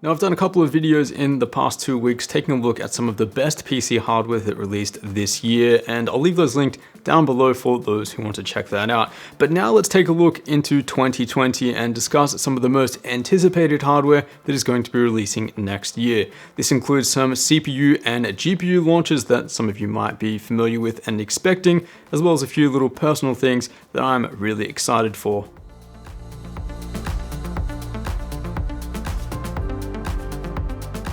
Now, I've done a couple of videos in the past 2 weeks taking a look at some of the best PC hardware that released this year, and I'll leave those linked down below for those who want to check that out. But now let's take a look into 2020 and discuss some of the most anticipated hardware that is going to be releasing next year. This includes some CPU and GPU launches that some of you might be familiar with and expecting, as well as a few little personal things that I'm really excited for.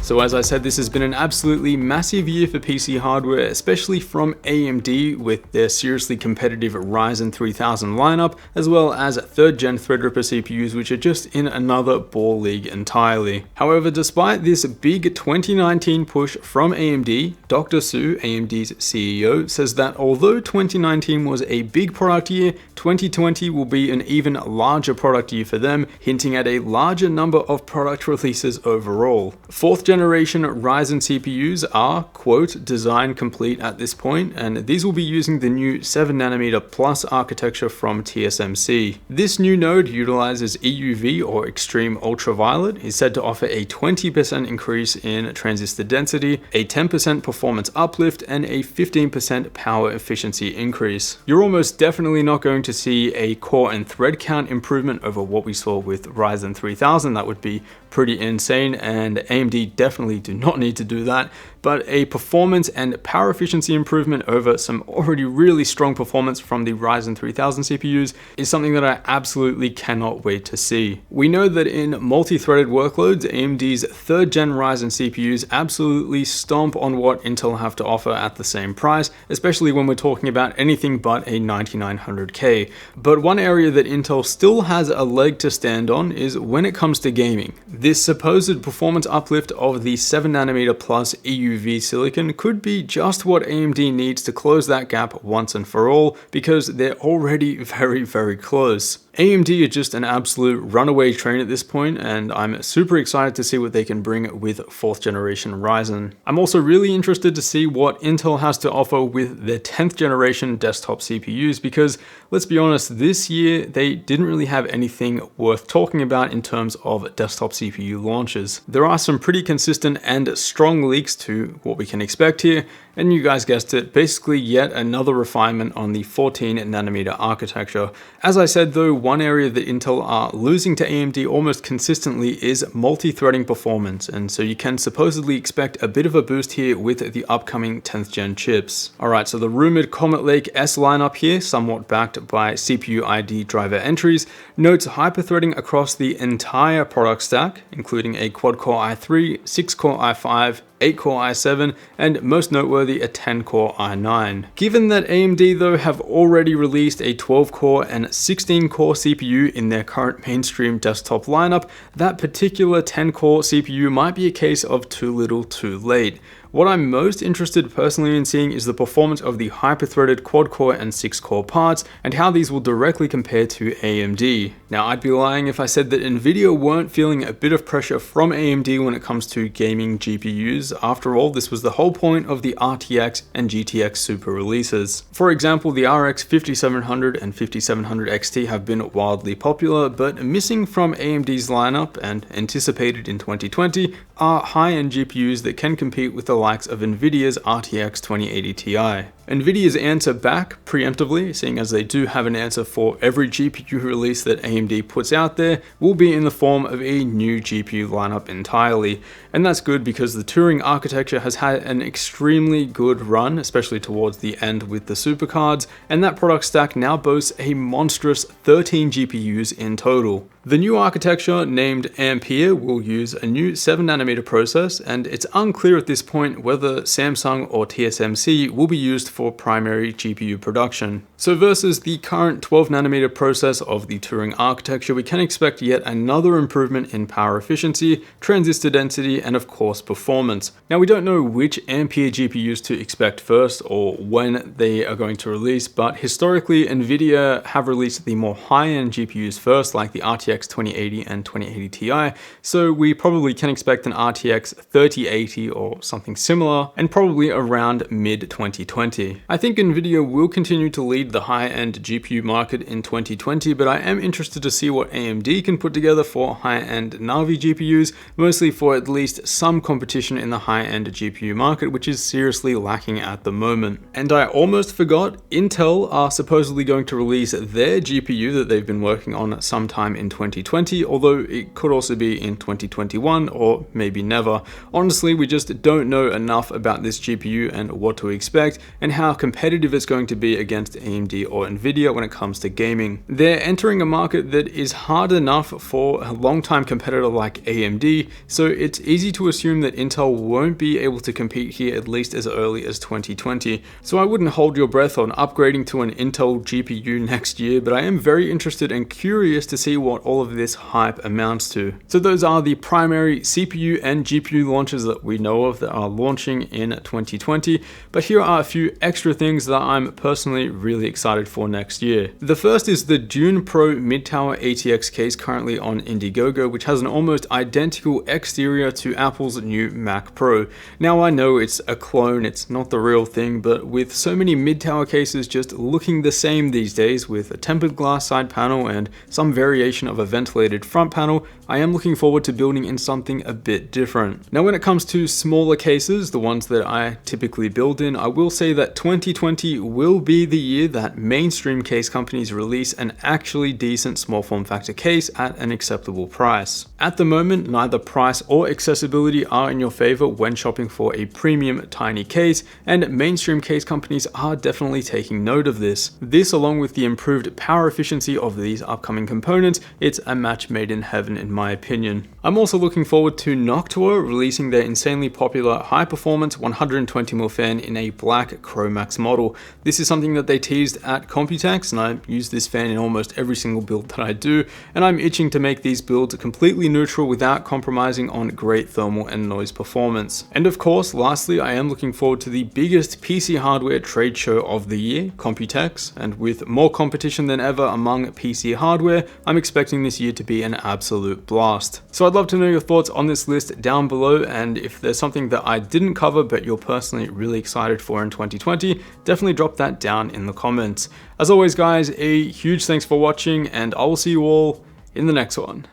So as I said, this has been an absolutely massive year for PC hardware, especially from AMD with their seriously competitive Ryzen 3000 lineup, as well as 3rd gen Threadripper CPUs, which are just in another ball league entirely. However, despite this big 2019 push from AMD, Dr. Su, AMD's CEO, says that although 2019 was a big product year, 2020 will be an even larger product year for them, hinting at a larger number of product releases overall. 4th generation Ryzen CPUs are, quote, design complete at this point, and these will be using the new 7nm plus architecture from TSMC. This new node utilizes EUV or extreme ultraviolet, is said to offer a 20% increase in transistor density, a 10% performance uplift, and a 15% power efficiency increase. You're almost definitely not going to see a core and thread count improvement over what we saw with Ryzen 3000. That would be pretty insane, and AMD definitely do not need to do that, but a performance and power efficiency improvement over some already really strong performance from the Ryzen 3000 CPUs is something that I absolutely cannot wait to see. We know that in multi-threaded workloads, AMD's 3rd gen Ryzen CPUs absolutely stomp on what Intel have to offer at the same price, especially when we're talking about anything but a 9900K. But one area that Intel still has a leg to stand on is when it comes to gaming. This supposed performance uplift of the 7nm plus EUV silicon could be just what AMD needs to close that gap once and for all, because they're already very close. AMD are just an absolute runaway train at this point, and I'm super excited to see what they can bring with 4th generation Ryzen. I'm also really interested to see what Intel has to offer with their 10th generation desktop CPUs, because let's be honest, this year they didn't really have anything worth talking about in terms of desktop CPU launches. There are some pretty consistent and strong leaks to what we can expect here, and you guys guessed it, basically yet another refinement on the 14nm architecture. As I said though, one area that Intel are losing to AMD almost consistently is multi-threading performance, and so you can supposedly expect a bit of a boost here with the upcoming 10th gen chips. Alright, so the rumored Comet Lake S lineup here, somewhat backed by CPU ID driver entries, notes hyperthreading across the entire product stack, including a quad-core i3, 6-core i5, 8-core i7, and most noteworthy, a 10-core i9. Given that AMD though have already released a 12-core and 16-core CPU in their current mainstream desktop lineup, that particular 10-core CPU might be a case of too little too late. What I'm most interested personally in seeing is the performance of the hyper-threaded quad-core and 6-core parts, and how these will directly compare to AMD. Now, I'd be lying if I said that Nvidia weren't feeling a bit of pressure from AMD when it comes to gaming GPUs. After all, this was the whole point of the RTX and GTX super releases. For example, the RX 5700 and 5700 XT have been wildly popular, but missing from AMD's lineup and anticipated in 2020 are high-end GPUs that can compete with the likes of Nvidia's RTX 2080 Ti. Nvidia's answer back preemptively, seeing as they do have an answer for every GPU release that AMD puts out there, will be in the form of a new GPU lineup entirely. And that's good because the Turing architecture has had an extremely good run, especially towards the end with the supercards, and that product stack now boasts a monstrous 13 GPUs in total. The new architecture, named Ampere, will use a new 7nm process, and it's unclear at this point whether Samsung or TSMC will be used for primary GPU production. So versus the current 12nm process of the Turing architecture, we can expect yet another improvement in power efficiency, transistor density, and of course performance. Now, we don't know which Ampere GPUs to expect first or when they are going to release, but historically Nvidia have released the more high-end GPUs first, like the RTX 2080 and 2080 Ti, so we probably can expect an RTX 3080 or something something similar, and probably around mid-2020. I think Nvidia will continue to lead the high-end GPU market in 2020, but I am interested to see what AMD can put together for high-end Navi GPUs, mostly for at least some competition in the high-end GPU market, which is seriously lacking at the moment. And I almost forgot, Intel are supposedly going to release their GPU that they've been working on sometime in 2020, although it could also be in 2021 or maybe never. Honestly, we just don't know enough about this GPU and what to expect and how competitive it's going to be against AMD or Nvidia when it comes to gaming. They're entering a market that is hard enough for a long-time competitor like AMD, so it's easy to assume that Intel won't be able to compete here at least as early as 2020. So I wouldn't hold your breath on upgrading to an Intel GPU next year, but I am very interested and curious to see what all of this hype amounts to. So those are the primary CPU and GPU launches that we know of that are launching in 2020, but here are a few extra things that I'm personally really excited for next year. The first is the Dune Pro mid-tower ATX case currently on Indiegogo, which has an almost identical exterior to Apple's new Mac Pro. Now I know it's a clone, it's not the real thing, but with so many mid-tower cases just looking the same these days with a tempered glass side panel and some variation of a ventilated front panel, I am looking forward to building in something a bit different. Now when it comes to smaller cases, the ones that I typically build in, I will say that 2020 will be the year that mainstream case companies release an actually decent small form factor case at an acceptable price. At the moment, neither price or accessibility are in your favor when shopping for a premium tiny case, and mainstream case companies are definitely taking note of this. This, along with the improved power efficiency of these upcoming components, it's a match made in heaven in my opinion. I'm also looking forward to Noctua releasing their insanely popular high-performance 120mm fan in a black Chromax model. This is something that they teased at Computex, and I use this fan in almost every single build that I do, and I'm itching to make these builds completely neutral without compromising on great thermal and noise performance. And of course, lastly, I am looking forward to the biggest PC hardware trade show of the year, Computex, and with more competition than ever among PC hardware, I'm expecting this year to be an absolute blast. So I'd love to know your thoughts on this list down below, and if there's something that I didn't cover but you're personally really excited for in 2020, definitely drop that down in the comments. As always guys, a huge thanks for watching, and I will see you all in the next one.